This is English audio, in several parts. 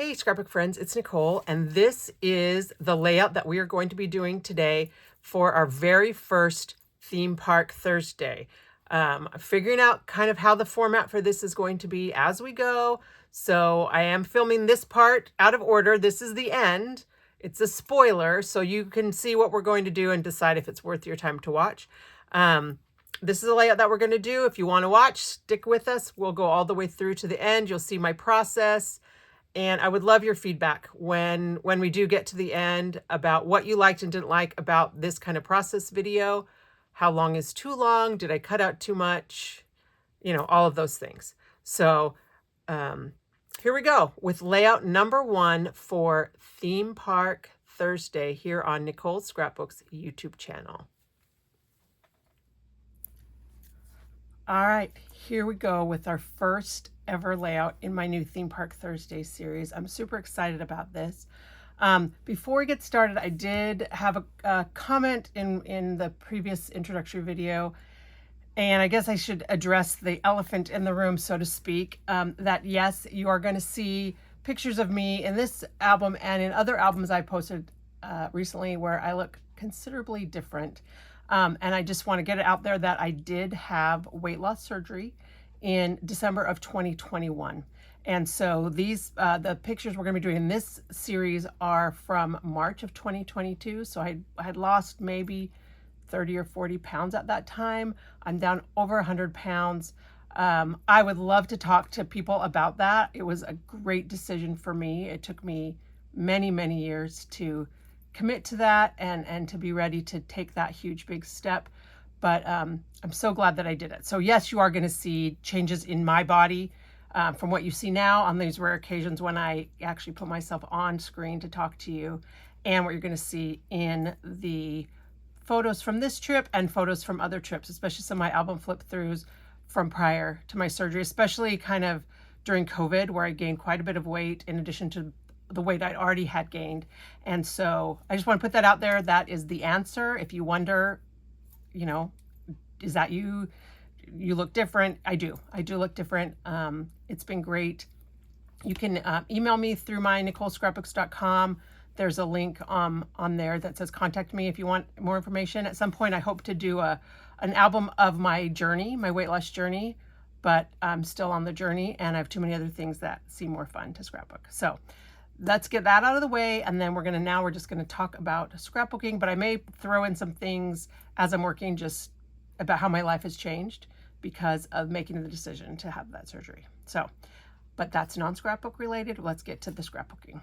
Hey, scrapbook friends, it's Nicole, and this is the layout that we are going to be doing today for our very first theme park Thursday. Figuring out kind of how the format for this is going to be as we go. So I am filming this part out of order. This is the end. It's a spoiler, so you can see what we're going to do and decide if it's worth your time to watch. This is the layout that we're going to do. If you want to watch, stick with us. We'll go all the way through to the end. You'll see my process. And I would love your feedback when we do get to the end about what you liked and didn't like about this kind of process video. How long is too long? Did I cut out too much? You know, all of those things. So here we go with layout number 1 for Theme Park Thursday here on Nicole's Scrapbooks YouTube channel. All right, here we go with our first ever layout in my new Theme Park Thursday series. I'm super excited about this. Before we get started, I did have a comment in the previous introductory video, and I guess I should address the elephant in the room, so to speak, that yes, you are going to see pictures of me in this album and in other albums I posted recently where I look considerably different. And I just want to get it out there that I did have weight loss surgery in December of 2021. And so these, the pictures we're going to be doing in this series are from March of 2022. So I had lost maybe 30 or 40 pounds at that time. I'm down over 100 pounds. I would love to talk to people about that. It was a great decision for me. It took me many, many years to commit to that and to be ready to take that huge big step, but I'm so glad that I did it. So yes, you are going to see changes in my body from what you see now on these rare occasions when I actually put myself on screen to talk to you, and what you're going to see in the photos from this trip and photos from other trips, especially some of my album flip throughs from prior to my surgery, especially kind of during COVID, where I gained quite a bit of weight in addition to the weight I'd already had gained. And so I just want to put that out there. That is the answer. If you wonder, you know, is that you look different? I do look different. It's been great. You can email me through my NicoleScrapbooks.com. There's a link on there that says contact me if you want more information. At some point I hope to do an album of my journey, my weight loss journey, but I'm still on the journey and I have too many other things that seem more fun to scrapbook. So let's get that out of the way, and then we're just gonna talk about scrapbooking, but I may throw in some things as I'm working just about how my life has changed because of making the decision to have that surgery. So, but that's non-scrapbook related. Let's get to the scrapbooking.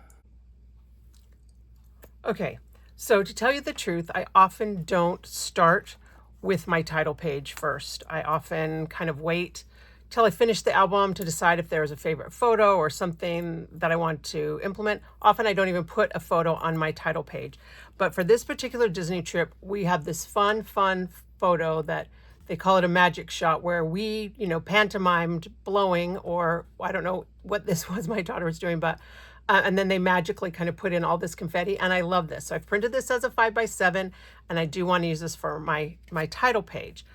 Okay, so to tell you the truth, I often don't start with my title page first. I often kind of wait till I finish the album to decide if there's a favorite photo or something that I want to implement. Often I don't even put a photo on my title page. But for this particular Disney trip, we have this fun photo that they call it a magic shot, where we, you know, pantomimed blowing, or I don't know what this was my daughter was doing, but and then they magically kind of put in all this confetti, and I love this. So I've printed this as a 5x7, and I do want to use this for my title page.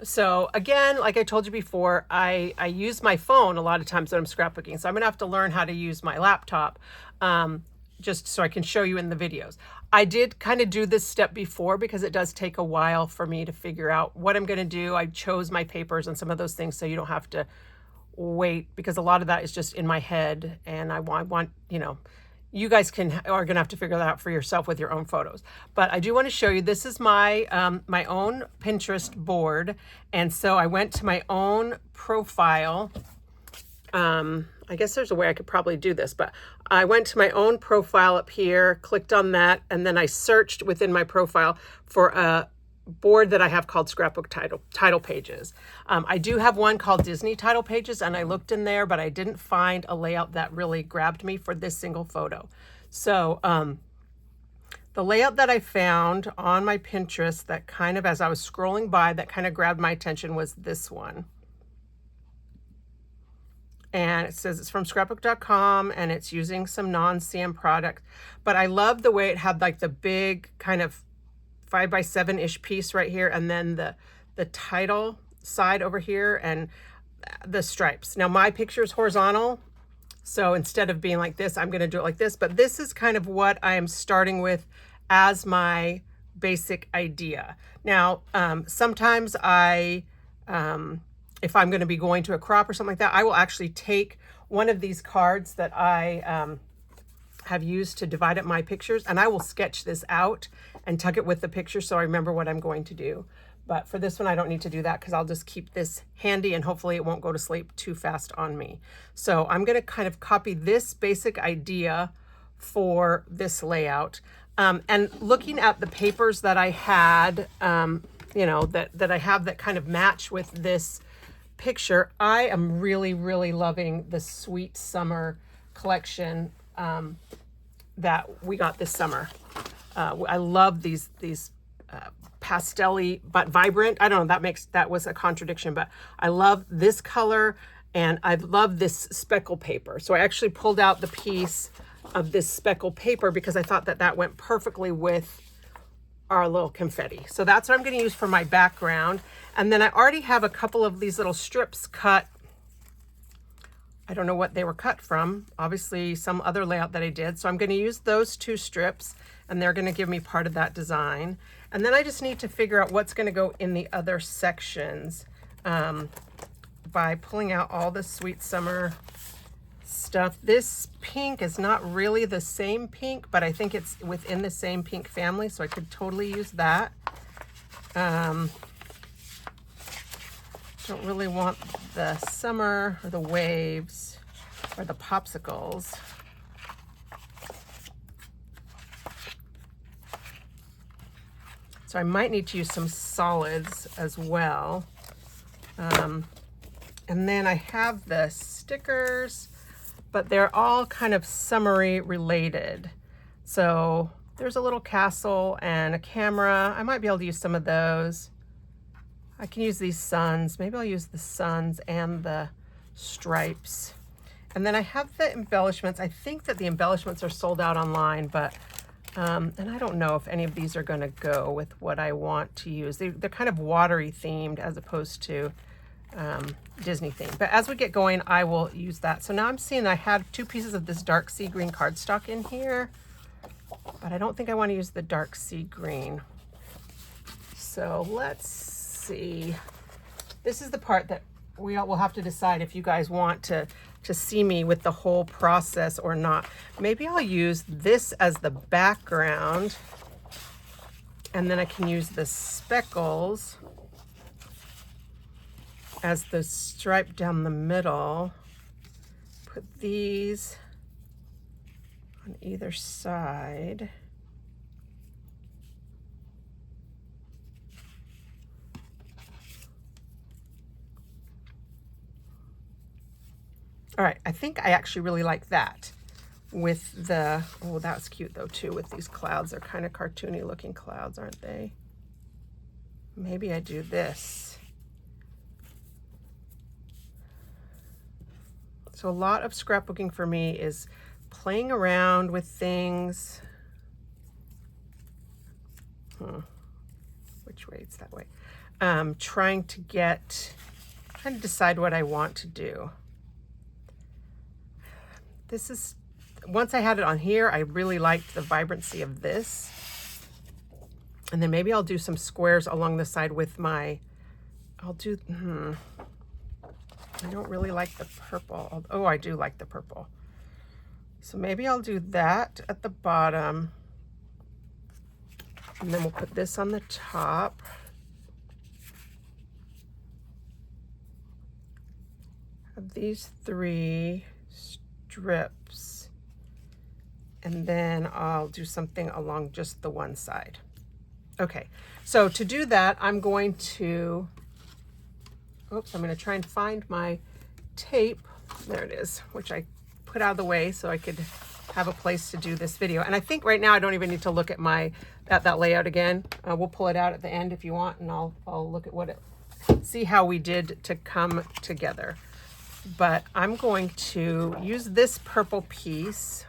So again, like I told you before, I use my phone a lot of times when I'm scrapbooking. So I'm gonna have to learn how to use my laptop just so I can show you in the videos. I did kind of do this step before because it does take a while for me to figure out what I'm gonna do. I chose my papers and some of those things so you don't have to wait, because a lot of that is just in my head, and I want you know, you guys are gonna have to figure that out for yourself with your own photos. But I do want to show you, this is my my own Pinterest board, and so I went to my own profile. I guess there's a way I could probably do this, but I went to my own profile up here, clicked on that, and then I searched within my profile for a board that I have called Scrapbook Title Pages. I do have one called Disney Title Pages, and I looked in there, but I didn't find a layout that really grabbed me for this single photo. So the layout that I found on my Pinterest that kind of, as I was scrolling by, that kind of grabbed my attention was this one. And it says it's from scrapbook.com, and it's using some non-CM product. But I love the way it had like the big kind of 5x7-ish piece right here, and then the title side over here, and the stripes. Now my picture is horizontal, So instead of being like this, I'm going to do it like this. But this is kind of what I am starting with as my basic idea. Now, sometimes if I'm going to be going to a crop or something like that, I will actually take one of these cards that I have used to divide up my pictures, and I will sketch this out and tuck it with the picture so I remember what I'm going to do. But for this one, I don't need to do that because I'll just keep this handy and hopefully it won't go to sleep too fast on me. So I'm going to kind of copy this basic idea for this layout. And looking at the papers that I had, you know, that I have that kind of match with this picture, I am really, really loving the Sweet Summer collection that we got this summer. I love these pastel-y but vibrant. I don't know, that was a contradiction, but I love this color and I love this speckle paper. So I actually pulled out the piece of this speckle paper because I thought that that went perfectly with our little confetti. So that's what I'm going to use for my background. And then I already have a couple of these little strips cut. I don't know what they were cut from, obviously some other layout that I did. So I'm going to use those 2 strips and they're going to give me part of that design. And then I just need to figure out what's going to go in the other sections by pulling out all the Sweet Summer stuff. This pink is not really the same pink, but I think it's within the same pink family, so I could totally use that. Don't really want the summer or the waves or the popsicles. So I might need to use some solids as well. And then I have the stickers, but they're all kind of summery related. So there's a little castle and a camera. I might be able to use some of those. I can use these suns. Maybe I'll use the suns and the stripes. And then I have the embellishments. I think that the embellishments are sold out online, but, and I don't know if any of these are gonna go with what I want to use. They're kind of watery themed as opposed to Disney themed. But as we get going, I will use that. So now I'm seeing I have 2 pieces of this dark sea green cardstock in here, but I don't think I want to use the dark sea green. So let's see. This is the part that we'll have to decide if you guys want to see me with the whole process or not. Maybe I'll use this as the background and then I can use the speckles as the stripe down the middle. Put these on either side. All right, I think I actually really like that with the, oh, that's cute though too, with these clouds. They're kind of cartoony looking clouds, aren't they? Maybe I do this. So a lot of scrapbooking for me is playing around with things. Which way? It's that way. Trying to decide what I want to do. This is, once I had it on here, I really liked the vibrancy of this. And then maybe I'll do some squares along the side with my, I'll do, I don't really like the purple. Oh, I do like the purple. So maybe I'll do that at the bottom. And then we'll put this on the top. Have these 3 strips. And then I'll do something along just the one side. Okay, so to do that, I'm going to, oops, I'm going to try and find my tape. There it is, which I put out of the way so I could have a place to do this video. And I think right now I don't even need to look at that layout again. We'll pull it out at the end if you want, and I'll look at what it, see how we did to come together. But I'm going to use this purple piece.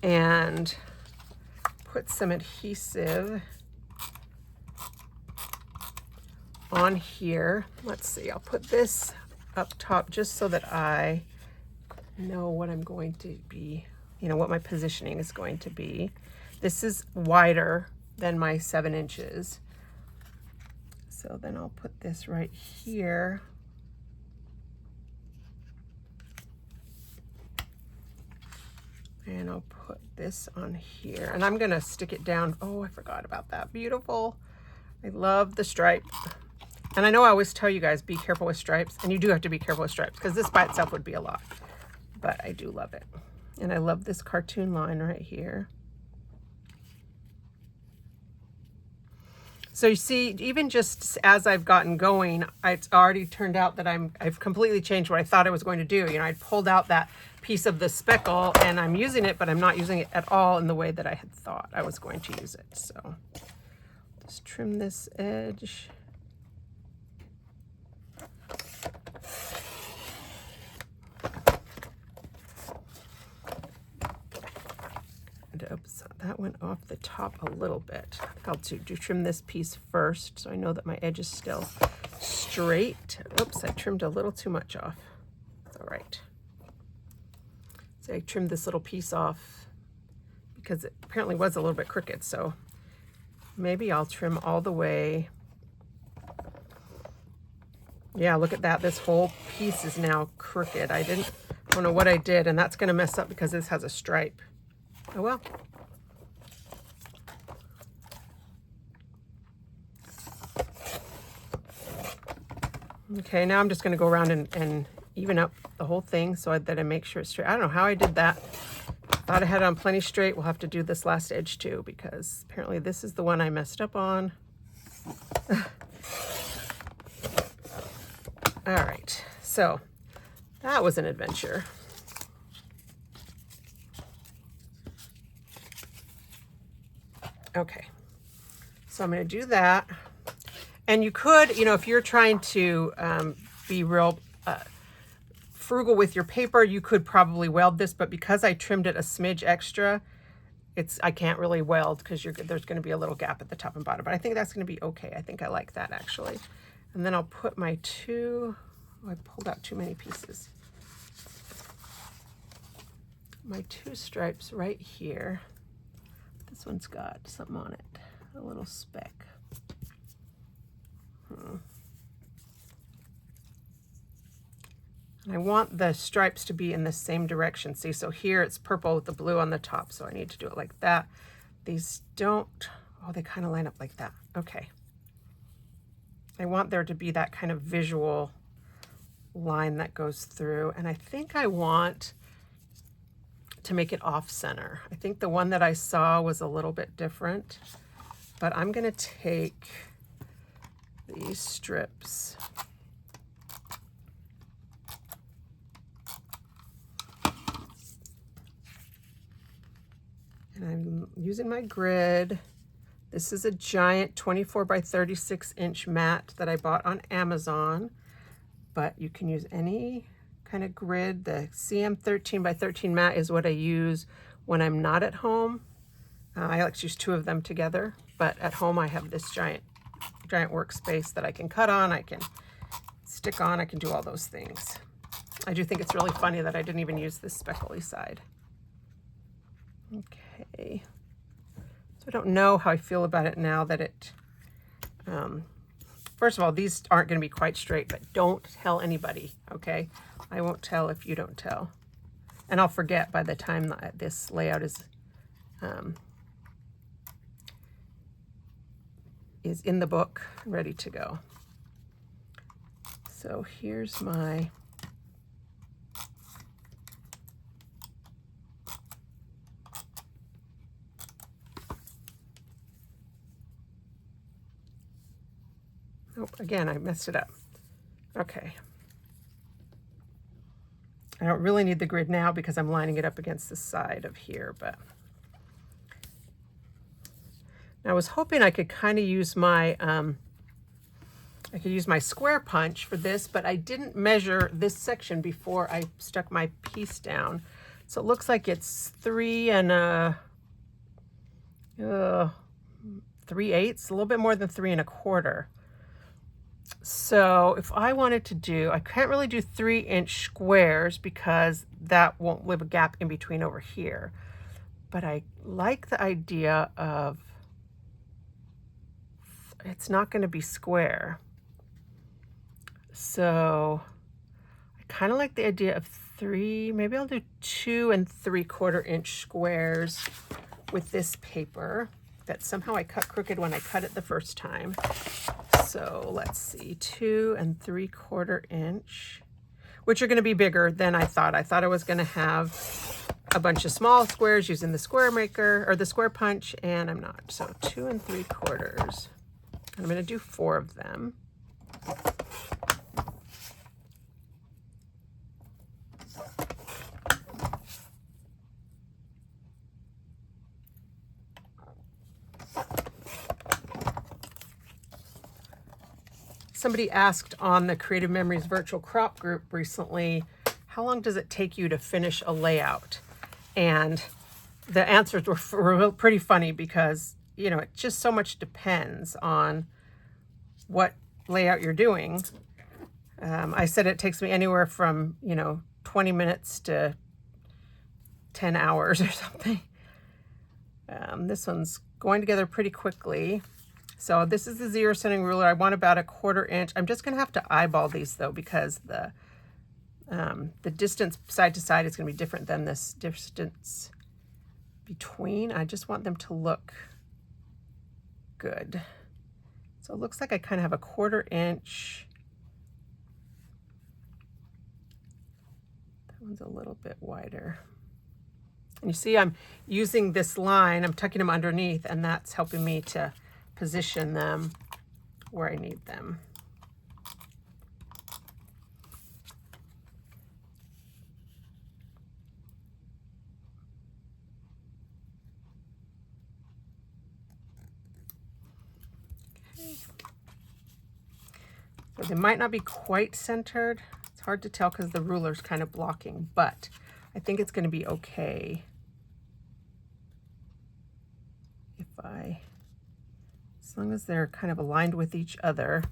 And put some adhesive on here. Let's see, I'll put this up top just so that I know what I'm going to be, you know, what my positioning is going to be. This is wider than my 7 inches. So then I'll put this right here. And I'll put this on here. And I'm gonna stick it down. Oh, I forgot about that. Beautiful. I love the stripe. And I know I always tell you guys, be careful with stripes. And you do have to be careful with stripes because this by itself would be a lot. But I do love it. And I love this cartoon line right here. So you see, even just as I've gotten going, it's already turned out that I've completely changed what I thought I was going to do. You know, I pulled out that piece of the speckle and I'm using it, but I'm not using it at all in the way that I had thought I was going to use it. So just trim this edge. Oops, that went off the top a little bit. I'll do trim this piece first so I know that my edge is still straight. Oops, I trimmed a little too much off. It's all right. So I trimmed this little piece off because it apparently was a little bit crooked. So maybe I'll trim all the way. Yeah, look at that. This whole piece is now crooked. I don't know what I did, and that's going to mess up because this has a stripe. Oh well. Okay, now I'm just going to go around and even up the whole thing so that I make sure it's straight. I don't know how I did that. Thought I had it on plenty straight. We'll have to do this last edge too because apparently this is the one I messed up on. All right, so that was an adventure. Okay, so I'm going to do that. And you could, you know, if you're trying to be real frugal with your paper, you could probably weld this, but because I trimmed it a smidge extra, I can't really weld because there's going to be a little gap at the top and bottom, but I think that's going to be okay. I think I like that actually. And then I'll put my I pulled out too many pieces. My 2 stripes right here. This one's got something on it, a little speck. And I want the stripes to be in the same direction. See, so here it's purple with the blue on the top, so I need to do it like that. These don't, oh, they kind of line up like that. Okay. I want there to be that kind of visual line that goes through, and I think I want to make it off center. I think the one that I saw was a little bit different, but I'm going to take these strips and I'm using my grid. This is a giant 24 by 36 inch mat that I bought on Amazon, but you can use any kind of grid. The CM 13 by 13 mat is what I use when I'm not at home. I like to use 2 of them together, but at home I have this giant workspace that I can cut on, I can stick on, I can do all those things. I do think it's really funny that I didn't even use this speckly side. Okay, so I don't know how I feel about it now that it, first of all, these aren't going to be quite straight, but don't tell anybody, okay? I won't tell if you don't tell. And I'll forget by the time that this layout is in the book, ready to go. So here's my again, I messed it up. Okay. I don't really need the grid now because I'm lining it up against the side of here, but I was hoping I could kind of use my square punch for this, but I didn't measure this section before I stuck my piece down. So it looks like it's 3 3/8, a little bit more than 3 1/4. So if I wanted to do, I can't really do 3-inch squares because that won't leave a gap in between over here. But I like the idea of, it's not going to be square. So I kind of like the idea of 3, maybe I'll do 2 3/4-inch squares with this paper that somehow I cut crooked when I cut it the first time. So let's see, 2 3/4-inch, which are going to be bigger than I thought. I thought I was going to have a bunch of small squares using the square maker or the square punch, and I'm not. So 2 3/4. I'm going to do 4 of them. Somebody asked on the Creative Memories virtual crop group recently, how long does it take you to finish a layout? And the answers were pretty funny because, you know, it just so much depends on what layout you're doing. I said it takes me anywhere from, 20 minutes to 10 hours or something. This one's going together pretty quickly. So this is the 0 centering ruler. I want about 1/4 inch. I'm just going to have to eyeball these though, because the distance side to side is going to be different than this distance between. I just want them to look good. So it looks like I kind of have 1/4 inch. That one's a little bit wider. And you see I'm using this line, I'm tucking them underneath, and that's helping me to position them where I need them. Okay. So they might not be quite centered. It's hard to tell because the ruler's kind of blocking, but I think it's going to be okay if as long as they're kind of aligned with each other.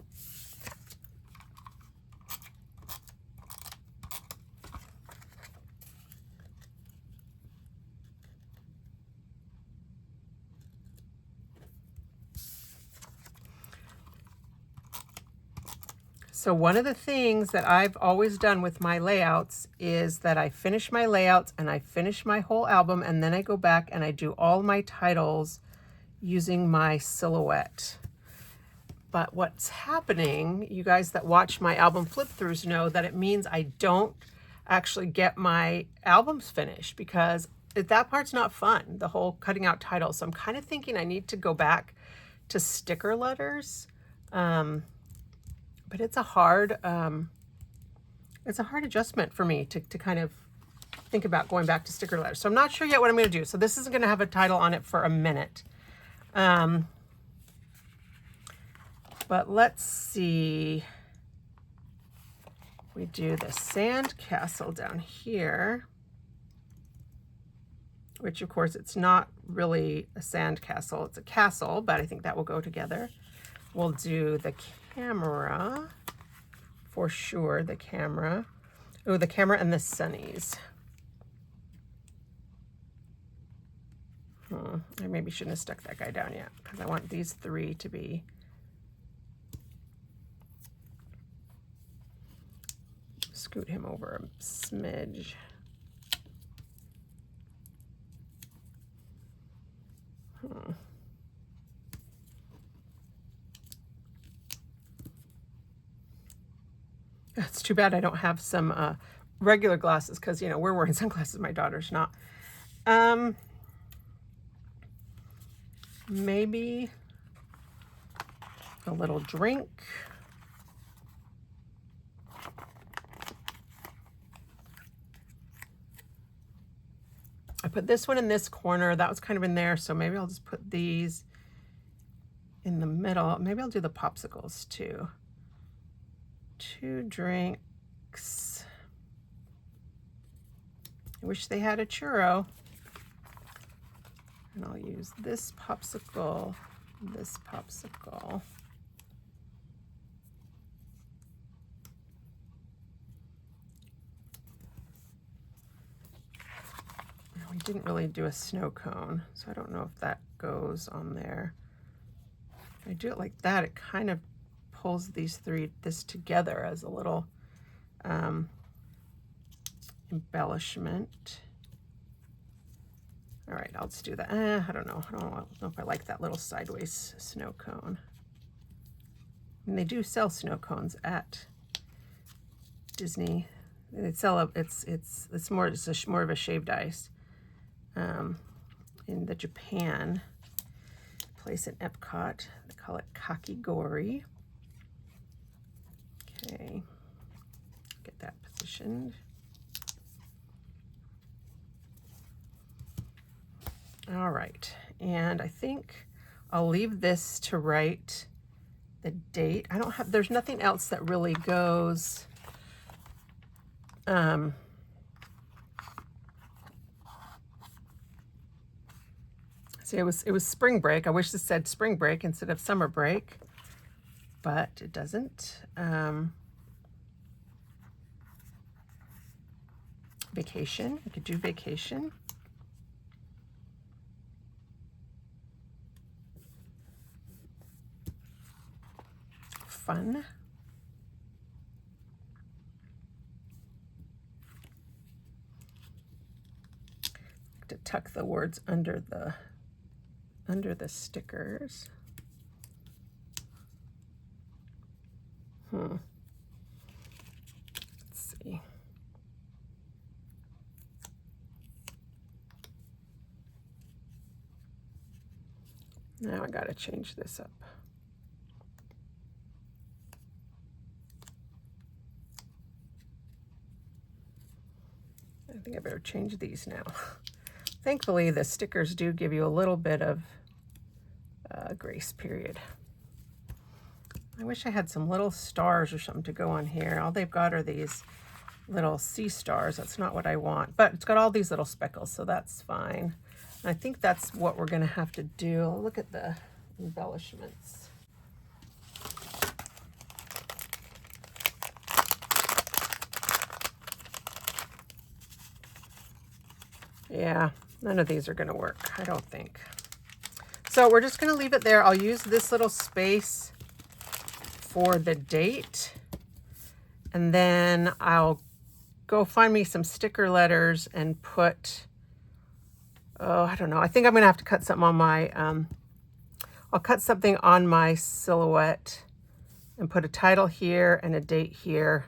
So one of the things that I've always done with my layouts is that I finish my layouts and I finish my whole album, and then I go back and I do all my titles using my silhouette. But what's happening, you guys that watch my album flip-throughs know that it means I don't actually get my albums finished, because that part's not fun, the whole cutting out titles. So I'm kind of thinking I need to go back to sticker letters. But it's a hard adjustment for me to kind of think about going back to sticker letters. So I'm not sure yet what I'm going to do. So this isn't going to have a title on it for a minute. But let's see. We do the sand castle down here, which of course it's not really a sand castle, it's a castle, but I think that will go together. We'll do the camera, for sure, the camera. Oh, the camera and the sunnies. I maybe shouldn't have stuck that guy down yet, because I want these 3 to be scoot him over a smidge. It's too bad I don't have some regular glasses, because, we're wearing sunglasses. My daughter's not. Maybe a little drink. I put this one in this corner. That was kind of in there, so maybe I'll just put these in the middle. Maybe I'll do the popsicles too. 2 drinks. I wish they had a churro. And I'll use this popsicle, didn't really do a snow cone, so I don't know if that goes on there. If I do it like that, it kind of pulls this together as a little embellishment. All right, I'll just do that. I don't know. I don't know if I like that little sideways snow cone. And they do sell snow cones at Disney. They sell it's more of a shaved ice. In the Japan place in Epcot, they call it kakigori. Okay, get that positioned. All right, and I think I'll leave this to write the date. There's nothing else that really goes. See, it was spring break. I wish this said spring break instead of summer break, but it doesn't. Vacation, we could do vacation. Fun. To tuck the words under the stickers. Let's see. Now I gotta change this up. I think I better change these now. Thankfully, the stickers do give you a little bit of grace period. I wish I had some little stars or something to go on here. All they've got are these little sea stars. That's not what I want, but it's got all these little speckles, so that's fine. And I think that's what we're gonna have to do. Look at the embellishments. Yeah, none of these are gonna work, I don't think. So we're just gonna leave it there. I'll use this little space for the date, and then I'll go find me some sticker letters and put, oh, I don't know. I think I'm gonna have to cut something on my, I'll cut something on my silhouette and put a title here and a date here,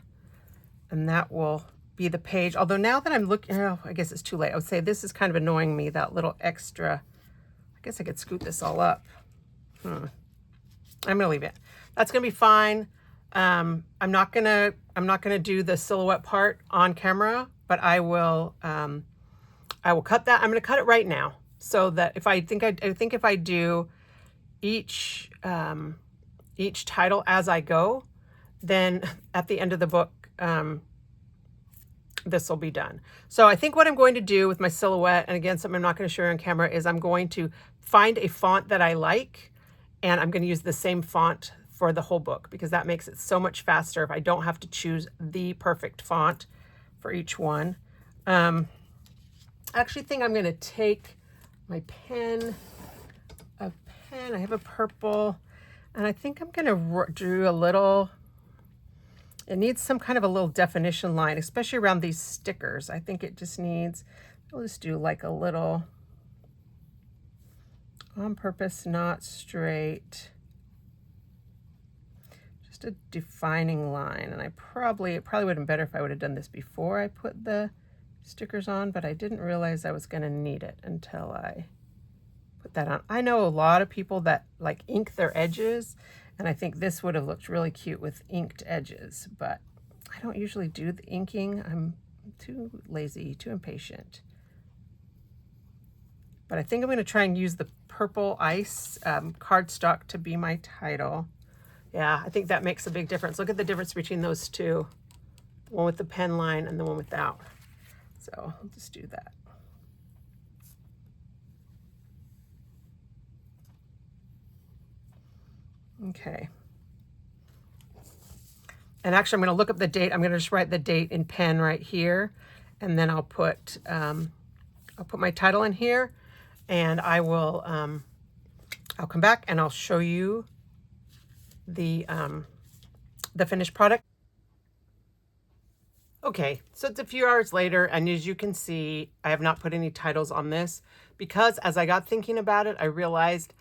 and that will be the page. Although now that I'm looking, oh, I guess it's too late. I would say this is kind of annoying me, that little extra. I guess I could scoot this all up. I'm gonna leave it. That's gonna be fine. I'm not gonna do the silhouette part on camera, but I will cut that. I'm gonna cut it right now, so that if I think if I do each title as I go, then at the end of the book, this will be done. So I think what I'm going to do with my silhouette, and again, something I'm not going to show you on camera, is I'm going to find a font that I like, and I'm going to use the same font for the whole book, because that makes it so much faster if I don't have to choose the perfect font for each one. I actually think I'm going to take my pen, I have a purple, and I think I'm going to do a little, it needs some kind of a little definition line, especially around these stickers. I think it just needs, I'll just do like a little on purpose, not straight, just a defining line. And it probably would have been better if I would have done this before I put the stickers on, but I didn't realize I was going to need it until I put that on. I know a lot of people that like ink their edges, and I think this would have looked really cute with inked edges, but I don't usually do the inking. I'm too lazy, too impatient. But I think I'm going to try and use the purple ice cardstock to be my title. Yeah, I think that makes a big difference. Look at the difference between those two, the one with the pen line and the one without. So I'll just do that. Okay. And actually, I'm going to look up the date. I'm going to just write the date in pen right here, and then I'll put I'll put my title in here, and I will, I'll come back and I'll show you the finished product. Okay, so it's a few hours later, and as you can see, I have not put any titles on this because as I got thinking about it, I realized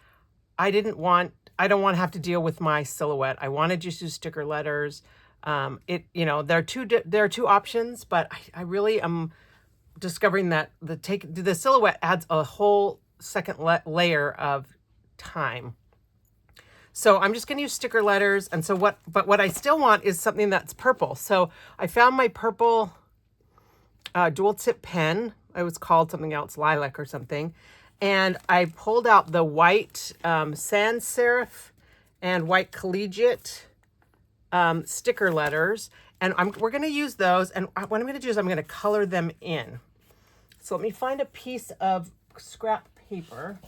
I don't want to have to deal with my silhouette. I wanted just to do sticker letters. There are two options, but I really am discovering that the silhouette adds a whole second layer of time. So I'm just going to use sticker letters. And so what I still want is something that's purple. So I found my purple dual tip pen. It was called something else, lilac or something. And I pulled out the white sans serif and white collegiate sticker letters. And we're going to use those. And what I'm going to do is I'm going to color them in. So let me find a piece of scrap paper.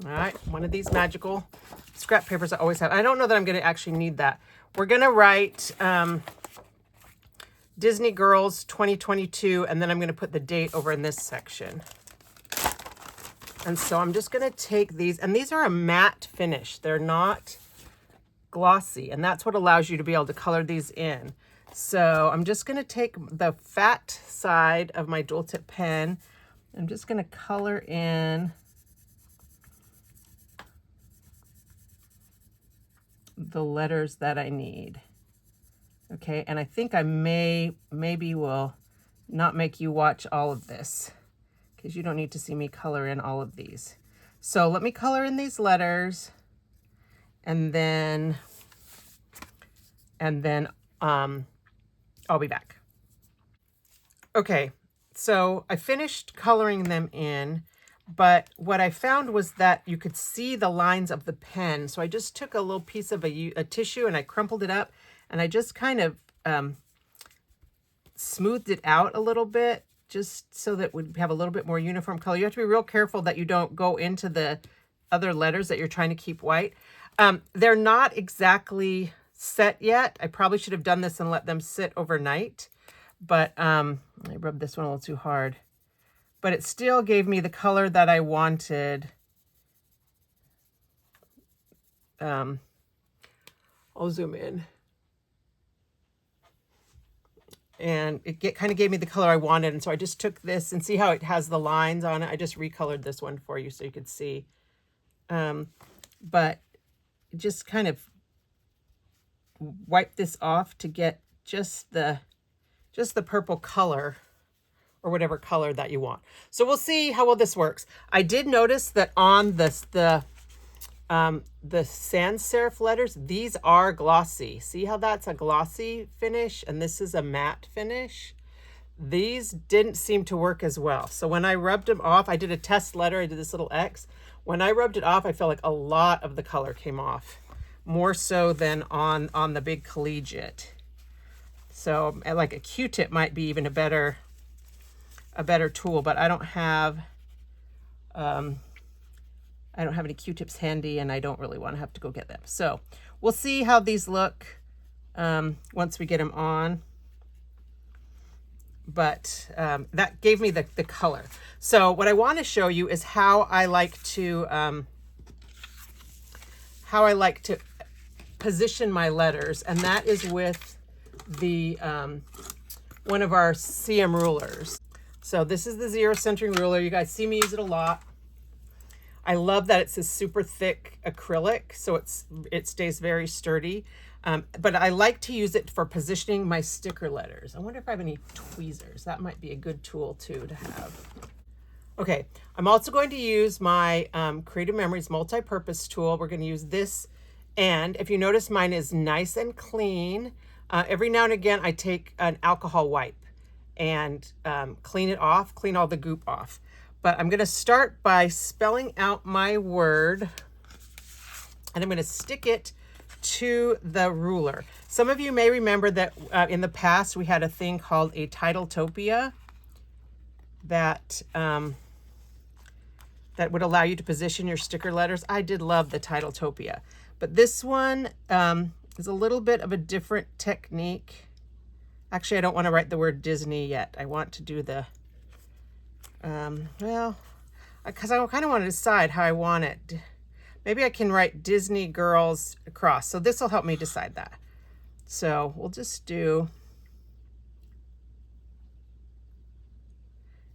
All right, one of these magical scrap papers I always have. I don't know that I'm going to actually need that. We're going to write Disney Girls 2022, and then I'm going to put the date over in this section. And so I'm just going to take these, and these are a matte finish. They're not glossy, and that's what allows you to be able to color these in. So I'm just going to take the fat side of my dual tip pen. I'm just going to color in the letters that I need. Okay, and I think I maybe will not make you watch all of this because you don't need to see me color in all of these. So let me color in these letters, and then I'll be back. Okay, so I finished coloring them in. But what I found was that you could see the lines of the pen. So I just took a little piece of a tissue and I crumpled it up, and I just kind of smoothed it out a little bit just so that we'd have a little bit more uniform color. You have to be real careful that you don't go into the other letters that you're trying to keep white. They're not exactly set yet. I probably should have done this and let them sit overnight, but I rubbed this one a little too hard. But it still gave me the color that I wanted. I'll zoom in. And it kind of gave me the color I wanted. And so I just took this, and see how it has the lines on it. I just recolored this one for you so you could see. But just kind of wipe this off to get just the purple color, or whatever color that you want. So we'll see how well this works. I did notice that on the sans serif letters, these are glossy. See how that's a glossy finish and this is a matte finish? These didn't seem to work as well. So when I rubbed them off, I did a test letter, I did this little X. When I rubbed it off, I felt like a lot of the color came off, more so than on the big collegiate. So like a Q-tip might be even a better tool, but I don't have any Q-tips handy, and I don't really want to have to go get them. So we'll see how these look once we get them on. But that gave me the color. So what I want to show you is how I like to position my letters, and that is with the one of our CM rulers. So this is the 0 centering ruler. You guys see me use it a lot. I love that it's a super thick acrylic, so it stays very sturdy. But I like to use it for positioning my sticker letters. I wonder if I have any tweezers. That might be a good tool too to have. Okay, I'm also going to use my Creative Memories multi-purpose tool. We're going to use this, and if you notice, mine is nice and clean. Every now and again, I take an alcohol wipe and clean it off, clean all the goop off. But I'm going to start by spelling out my word, and I'm going to stick it to the ruler. Some of you may remember that in the past we had a thing called a Titletopia that would allow you to position your sticker letters. I did love the Titletopia, but this one is a little bit of a different technique. Actually, I don't want to write the word Disney yet. I want to do the Well, because I kind of want to decide how I want it. Maybe I can write Disney Girls across. So this will help me decide that. So we'll just do,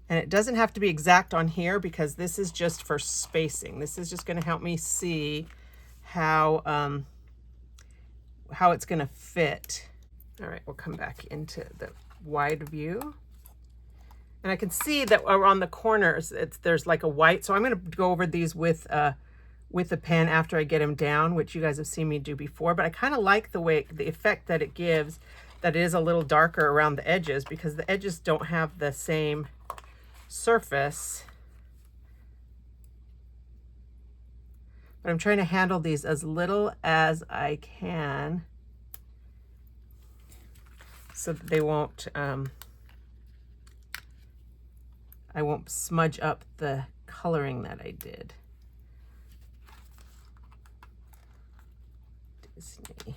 and it doesn't have to be exact on here because this is just for spacing. This is just going to help me see how it's going to fit. All right, we'll come back into the wide view. And I can see that around the corners, there's like a white. So I'm going to go over these with a pen after I get them down, which you guys have seen me do before. But I kind of like the effect that it gives, that it is a little darker around the edges because the edges don't have the same surface. But I'm trying to handle these as little as I can so that they won't, I won't smudge up the coloring that I did. Disney.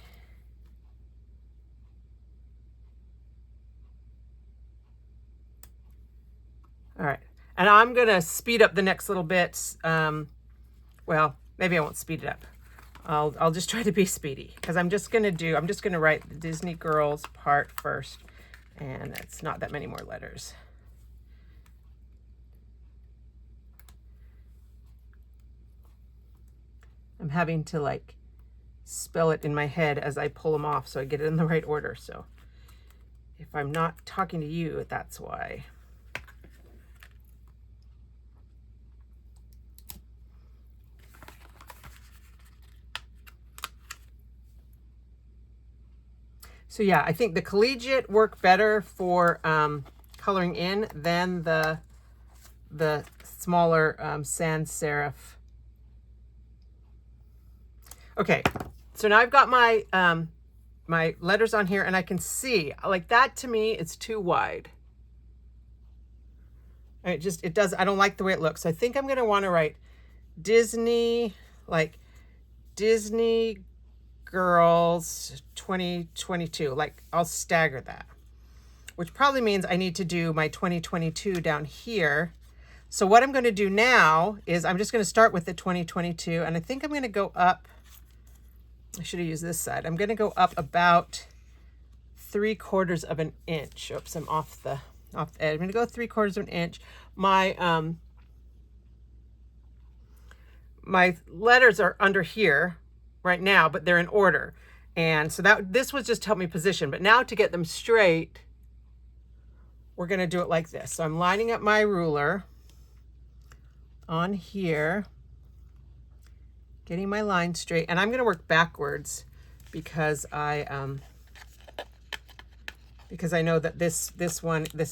All right, and I'm gonna speed up the next little bits. Well, maybe I won't speed it up. I'll just try to be speedy because I'm just gonna write the Disney Girls part first, and it's not that many more letters. I'm having to like spell it in my head as I pull them off so I get it in the right order. So if I'm not talking to you, that's why. So yeah, I think the collegiate work better for coloring in than the smaller sans serif. Okay, so now I've got my my letters on here, and I can see like that. To me, it's too wide. And it does. I don't like the way it looks. So I think I'm gonna want to write Disney, like Disney Girls 2022. Like I'll stagger that, which probably means I need to do my 2022 down here. So what I'm going to do now is I'm just going to start with the 2022, and I think I'm going to go up. I should have used this side. I'm going to go up about 3/4 of an inch. Oops, I'm off the edge. I'm going to go 3/4 of an inch. My my letters are under here right now, but they're in order. And so this was just to help me position. But now to get them straight, we're going to do it like this. So I'm lining up my ruler on here, getting my line straight, and I'm going to work backwards because I know that this is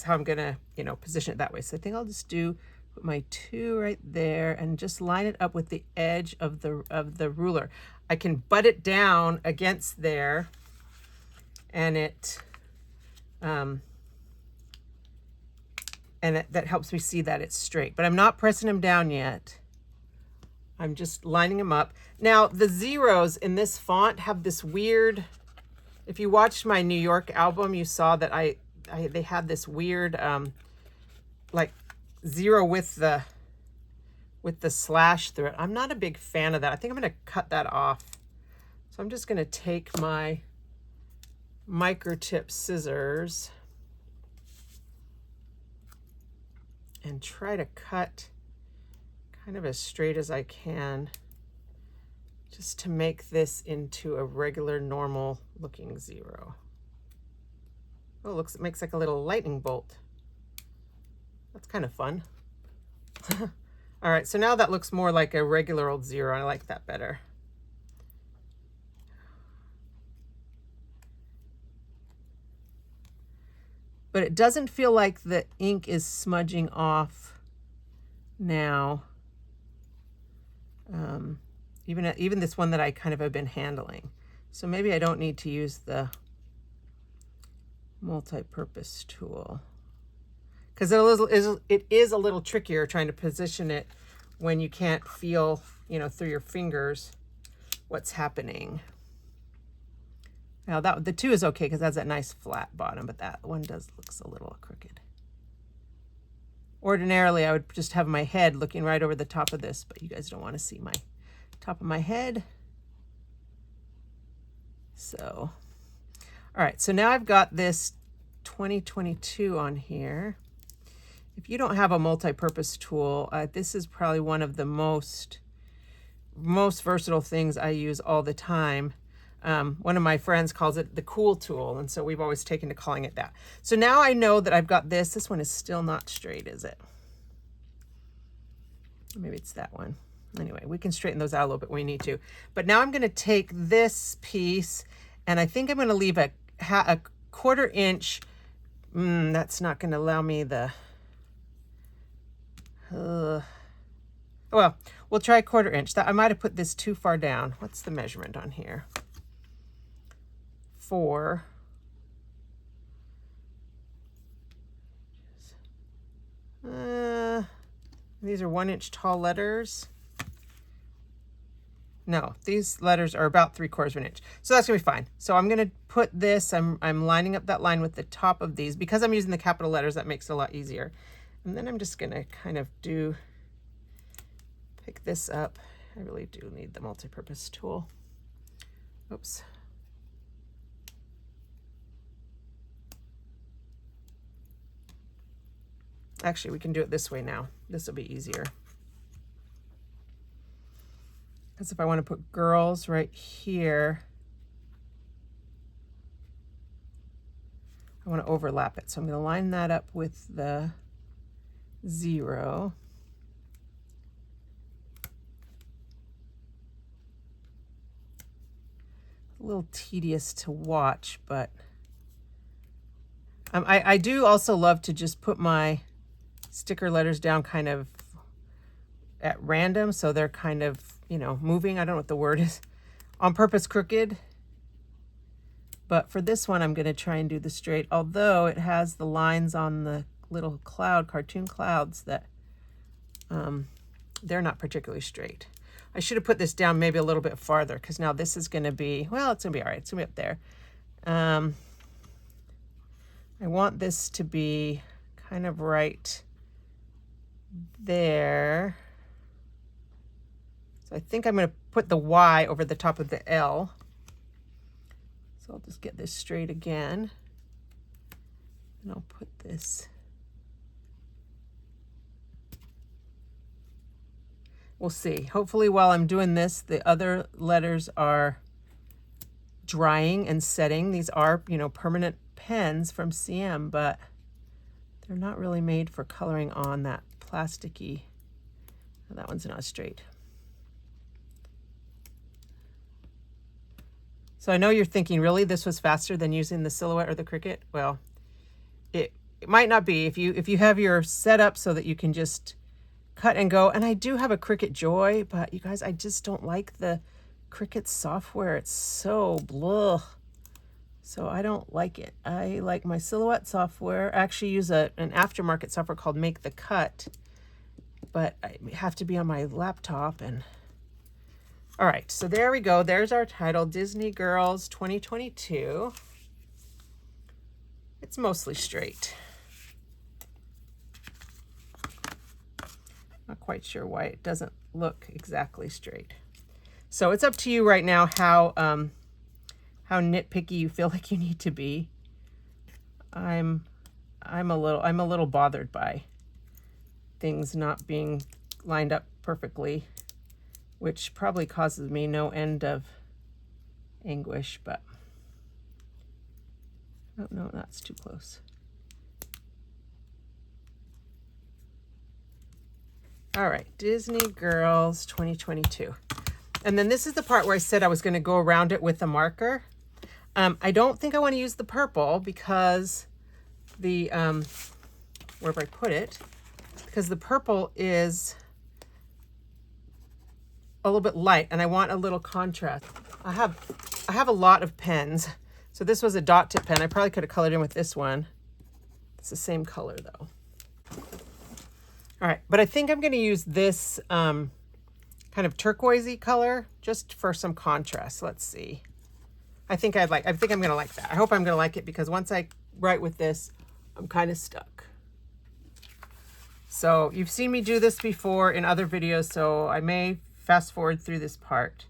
how I'm going to, position it that way. So I think I'll just put my 2 right there and just line it up with the edge of the ruler. I can butt it down against there, and that helps me see that it's straight. But I'm not pressing them down yet. I'm just lining them up. Now, the zeros in this font have this weird, if you watched my New York album, you saw that they had this weird, like zero with the slash through it. I'm not a big fan of that. I think I'm going to cut that off. So I'm just going to take my micro tip scissors and try to cut kind of as straight as I can, just to make this into a regular, normal looking zero. Oh, it makes like a little lightning bolt. That's kind of fun. All right, so now that looks more like a regular old zero. I like that better. But it doesn't feel like the ink is smudging off now. Even this one that I kind of have been handling. So maybe I don't need to use the multi-purpose tool, because it is a little trickier trying to position it when you can't feel, through your fingers what's happening. Now the 2 is okay because that's that nice flat bottom, but that one looks a little crooked. Ordinarily, I would just have my head looking right over the top of this, but you guys don't want to see my top of my head. So, all right, so now I've got this 2022 on here. If you don't have a multi-purpose tool, this is probably one of the most versatile things I use all the time. One of my friends calls it the cool tool, and so we've always taken to calling it that. So now I know that I've got this. This one is still not straight, is it? Maybe it's that one. Anyway, we can straighten those out a little bit when we need to. But now I'm going to take this piece, and I think I'm going to leave a 1/4 inch. That's not going to allow me the... well, we'll try 1/4 inch. I might have put this too far down. What's the measurement on here? 4. These are 1 inch tall letters. No, these letters are about 3/4 inch. So that's gonna be fine. So I'm gonna put this, I'm lining up that line with the top of these. Because I'm using the capital letters, that makes it a lot easier. And then I'm just gonna kind of pick this up. I really do need the multi-purpose tool. Oops. Actually, we can do it this way now. This will be easier. Because if I want to put girls right here, I want to overlap it. So I'm going to line that up with the 0. A little tedious to watch, but I do also love to just put my sticker letters down kind of at random, so they're kind of, you know, moving. I don't know what the word is. On purpose crooked. But for this one, I'm going to try and do the straight, although it has the lines on the little cartoon clouds that they're not particularly straight. I should have put this down maybe a little bit farther, because now this is going to be, well, it's going to be all right. It's going to be up there. I want this to be kind of right there. So I think I'm going to put the Y over the top of the L. So I'll just get this straight again. And I'll put this. We'll see. Hopefully while I'm doing this, the other letters are drying and setting. These are, you know, permanent pens from CM, but they're not really made for coloring on that plasticky. Oh, that one's not straight. So I know you're thinking, really, this was faster than using the Silhouette or the Cricut? Well, it might not be if you have your setup so that you can just cut and go. And I do have a Cricut Joy, but you guys, I just don't like the Cricut software. It's so blah. So I don't like it. I like my Silhouette software. I actually use an aftermarket software called Make the Cut, but I have to be on my laptop. And all right, so there we go. There's our title, Disney Girls 2022. It's mostly straight. Not quite sure why it doesn't look exactly straight. So it's up to you right now how nitpicky you feel like you need to be. I'm a little bothered by things not being lined up perfectly, which probably causes me no end of anguish, but oh no, that's too close. All right, Disney Girls 2022. And then this is the part where I said I was going to go around it with a marker. I don't think I want to use the purple because the, wherever I put it, because the purple is a little bit light and I want a little contrast. I have a lot of pens. So this was a dot tip pen. I probably could have colored in with this one. It's the same color though. All right, but I think I'm going to use this kind of turquoisey color just for some contrast. Let's see. I think I'm going to like that. I hope I'm going to like it because once I write with this, I'm kind of stuck. So you've seen me do this before in other videos, so I may fast forward through this part,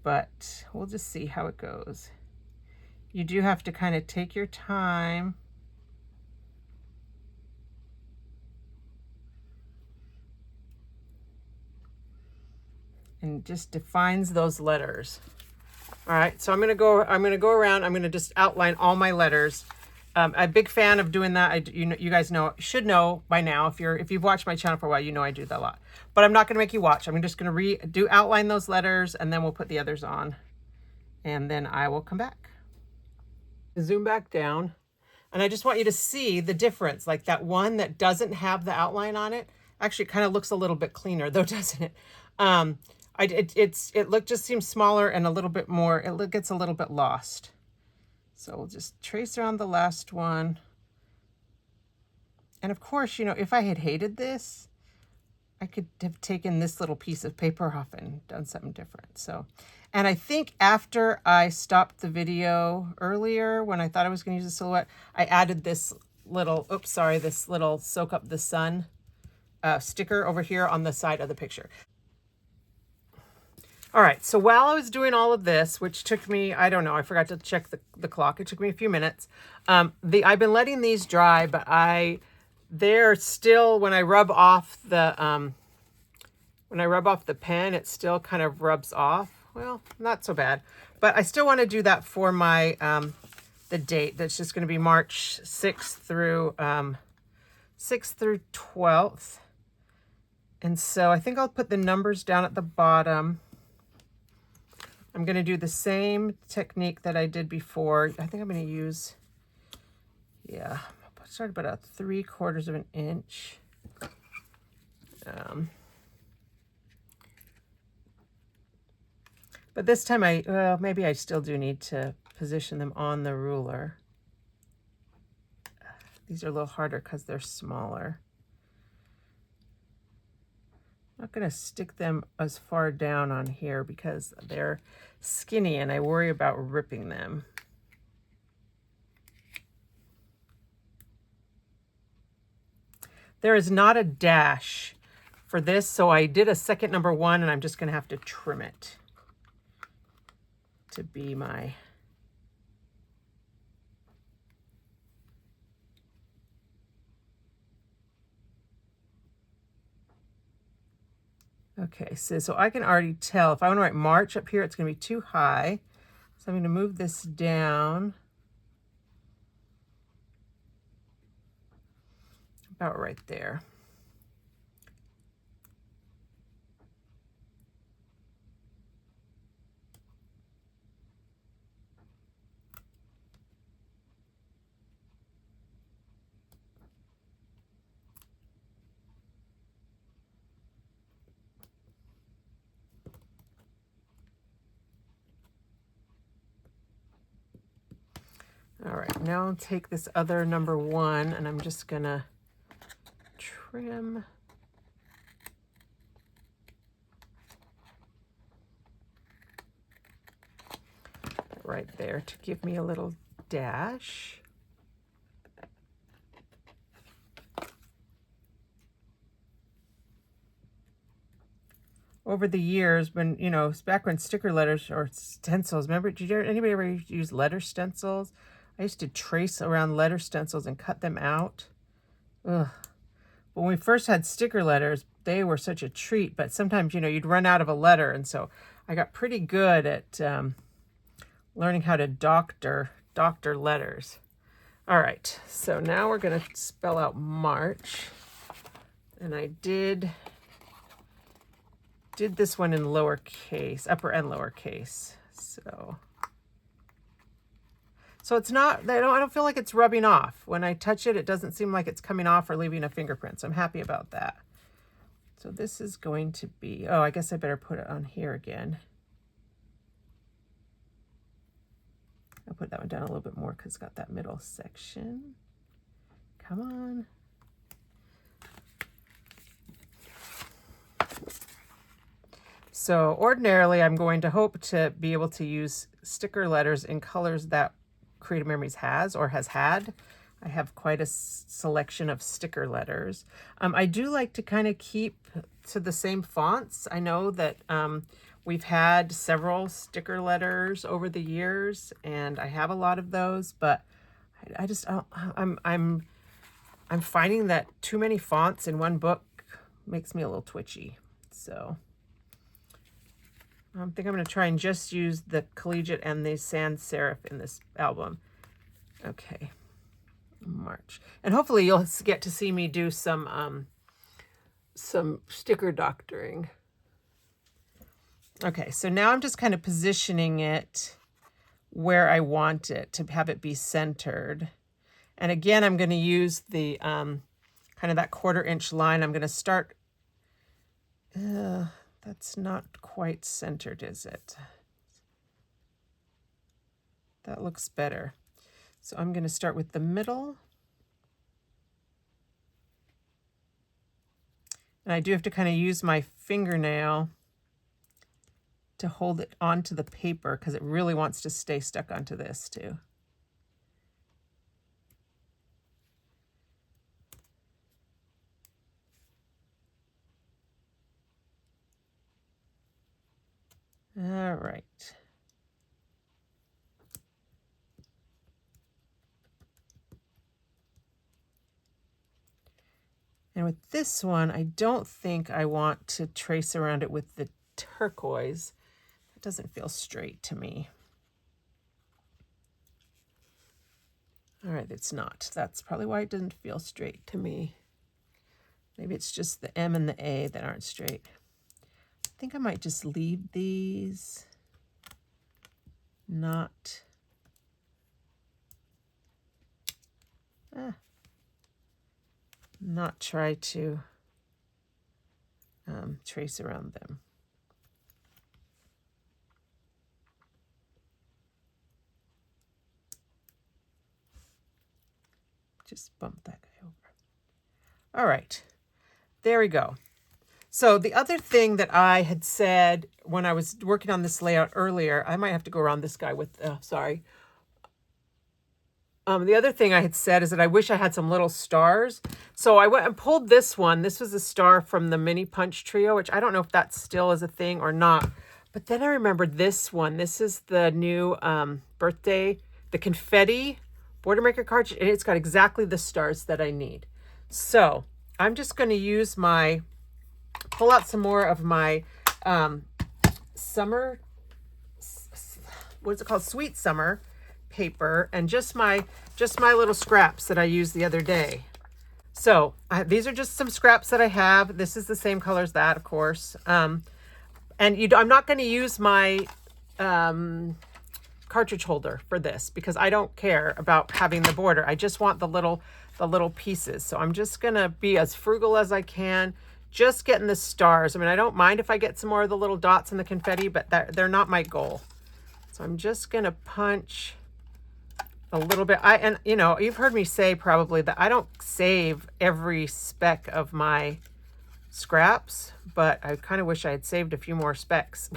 but we'll just see how it goes. You do have to kind of take your time. And just defines those letters. All right, so I'm gonna go around. I'm gonna just outline all my letters. I'm a big fan of doing that. You guys should know by now, if you've watched my channel for a while, you know I do that a lot. But I'm not gonna make you watch. I'm just gonna outline those letters, and then we'll put the others on, and then I will come back. Zoom back down, and I just want you to see the difference. Like that one that doesn't have the outline on it, actually kind of looks a little bit cleaner, though, doesn't it? Just seems smaller and a little bit more, it gets a little bit lost. So we'll just trace around the last one. And of course, if I had hated this, I could have taken this little piece of paper off and done something different. So, and I think after I stopped the video earlier, when I thought I was going to use a silhouette, I added this little, this little soak up the sun sticker over here on the side of the picture. All right, so while I was doing all of this, which took me, I don't know, I forgot to check the clock. It took me a few minutes. I've been letting these dry, but they're still, when I rub off the pen, it still kind of rubs off. Well, not so bad, but I still want to do that for my, the date. That's just going to be March 6th through 12th. And so I think I'll put the numbers down at the bottom. I'm going to do the same technique that I did before. I think I'm going to use, I'll start about 3/4 of an inch. But this time maybe I still do need to position them on the ruler. These are a little harder because they're smaller. I'm not going to stick them as far down on here because they're skinny and I worry about ripping them. There is not a dash for this, so I did a second number 1 and I'm just going to have to trim it to be my... Okay, so I can already tell if I want to write March up here, it's going to be too high. So I'm going to move this down about right there. All right, now I'll take this other number 1 and I'm just gonna trim right there to give me a little dash. Over the years, when, back when sticker letters or stencils, remember, anybody ever use letter stencils? I used to trace around letter stencils and cut them out. Ugh. When we first had sticker letters, they were such a treat, but sometimes, you'd run out of a letter. And so I got pretty good at learning how to doctor letters. All right, so now we're going to spell out March. And I did this one in lowercase, upper and lowercase. So it's not, I don't feel like it's rubbing off. When I touch it, it doesn't seem like it's coming off or leaving a fingerprint. So I'm happy about that. So this is going to be, I guess I better put it on here again. I'll put that one down a little bit more because it's got that middle section. Come on. So ordinarily, I'm going to hope to be able to use sticker letters in colors that Creative Memories has or has had. I have quite a selection of sticker letters. I do like to kind of keep to the same fonts. I know that we've had several sticker letters over the years, and I have a lot of those, but I just I'm finding that too many fonts in one book makes me a little twitchy. So I think I'm going to try and just use the Collegiate and the Sans Serif in this album. Okay, March. And hopefully you'll get to see me do some sticker doctoring. Okay, so now I'm just kind of positioning it where I want it to have it be centered. And again, I'm going to use the kind of that 1/4 inch line. I'm going to start, that's not quite centered, is it? That looks better. So I'm going to start with the middle. And I do have to kind of use my fingernail to hold it onto the paper because it really wants to stay stuck onto this too. All right. And with this one, I don't think I want to trace around it with the turquoise. It doesn't feel straight to me. All right, it's not. That's probably why it doesn't feel straight to me. Maybe it's just the M and the A that aren't straight. I think I might just leave these not... not try to trace around them. Just bump that guy over. All right, there we go. So the other thing that I had said when I was working on this layout earlier, I might have to go around this guy with, sorry. The other thing I had said is that I wish I had some little stars. So I went and pulled this one. This was a star from the Mini Punch Trio, which I don't know if that still is a thing or not. But then I remembered this one. This is the new birthday, the confetti border maker cartridge, and it's got exactly the stars that I need. So I'm just going to use my, pull out some more of my summer, what is it called? Sweet Summer paper, and just my little scraps that I used the other day. So these are just some scraps that I have. This is the same color as that, of course. And I'm not going to use my cartridge holder for this because I don't care about having the border. I just want the little pieces. So I'm just going to be as frugal as I can, just getting the stars. I mean, I don't mind if I get some more of the little dots and the confetti, but they're not my goal. So I'm just going to punch a little bit. And you know, you've heard me say probably that I don't save every speck of my scraps, but I kind of wish I had saved a few more specks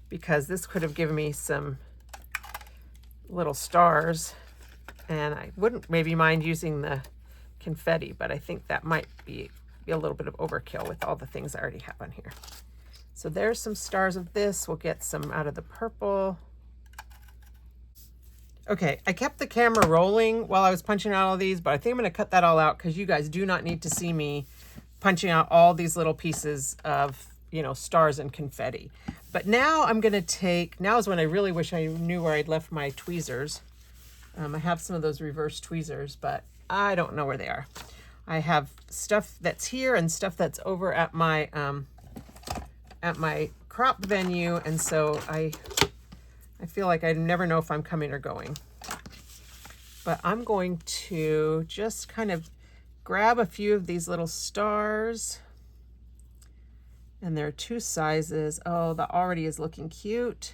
because this could have given me some little stars, and I wouldn't maybe mind using the confetti, but I think that might be a little bit of overkill with all the things I already have on here. So there's some stars of this. We'll get some out of the purple. Okay, I kept the camera rolling while I was punching out all these, but I think I'm going to cut that all out because you guys do not need to see me punching out all these little pieces of, you know, stars and confetti. But now I'm going to take, now is when I really wish I knew where I'd left my tweezers. I have some of those reverse tweezers, but I don't know where they are. I have stuff that's here and stuff that's over at my crop venue, and so I feel like I never know if I'm coming or going. But I'm going to just kind of grab a few of these little stars. And there are two sizes. Oh, that already is looking cute.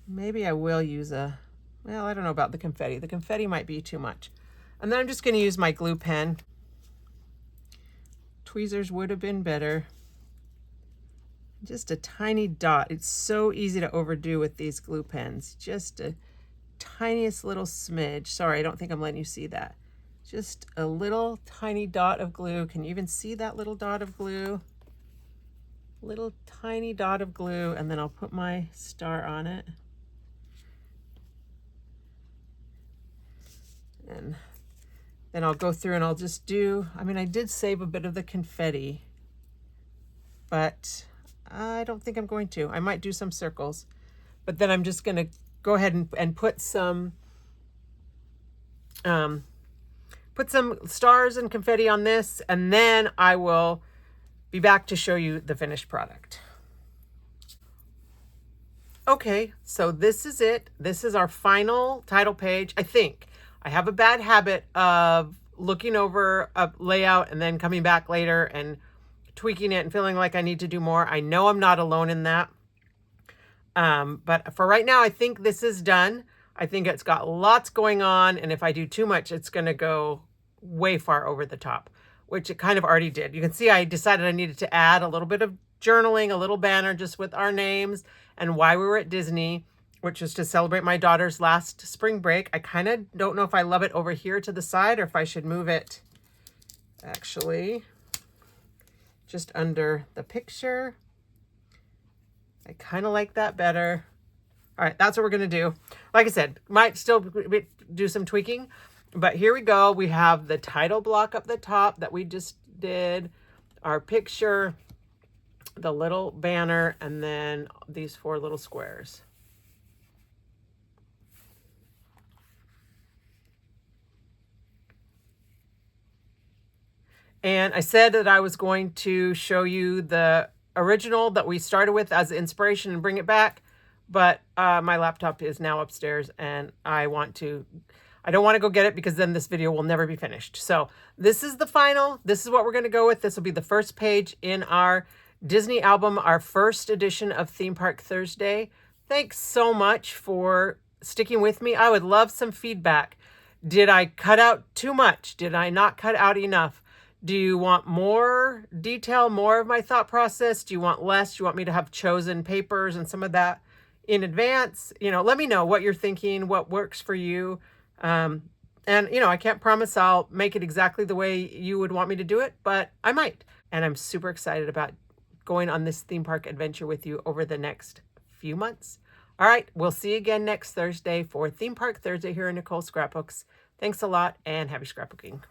Maybe I will use a, well, I don't know about the confetti. The confetti might be too much. And then I'm just going to use my glue pen. Tweezers would have been better. Just a tiny dot. It's so easy to overdo with these glue pens. Just a tiniest little smidge. Sorry, I don't think I'm letting you see that. Just a little tiny dot of glue. Can you even see that little dot of glue? Little tiny dot of glue, and then I'll put my star on it. And then I'll go through and I'll just do, I mean, I did save a bit of the confetti, but I don't think I'm going to. I might do some circles, but then I'm just going to go ahead and put some stars and confetti on this, and then I will be back to show you the finished product. Okay, so this is it. This is our final title page, I think. I have a bad habit of looking over a layout and then coming back later and tweaking it and feeling like I need to do more. I know I'm not alone in that. But for right now, I think this is done. I think it's got lots going on, and if I do too much, it's going to go way far over the top, which it kind of already did. You can see I decided I needed to add a little bit of journaling, a little banner just with our names and why we were at Disney, which was to celebrate my daughter's last spring break. I kind of don't know if I love it over here to the side or if I should move it actually just under the picture. I kind of like that better. All right, that's what we're going to do. Like I said, might still do some tweaking, but here we go. We have the title block up the top that we just did, our picture, the little banner, and then these 4 little squares. And I said that I was going to show you the original that we started with as inspiration and bring it back, but my laptop is now upstairs and I don't want to go get it because then this video will never be finished. So this is the final. This is what we're going to go with. This will be the first page in our Disney album, our first edition of Theme Park Thursday. Thanks so much for sticking with me. I would love some feedback. Did I cut out too much? Did I not cut out enough? Do you want more detail, more of my thought process? Do you want less? Do you want me to have chosen papers and some of that in advance? You know, let me know what you're thinking, what works for you. And, you know, I can't promise I'll make it exactly the way you would want me to do it, but I might. And I'm super excited about going on this theme park adventure with you over the next few months. All right, we'll see you again next Thursday for Theme Park Thursday here in Nicole Scrapbooks. Thanks a lot and happy scrapbooking.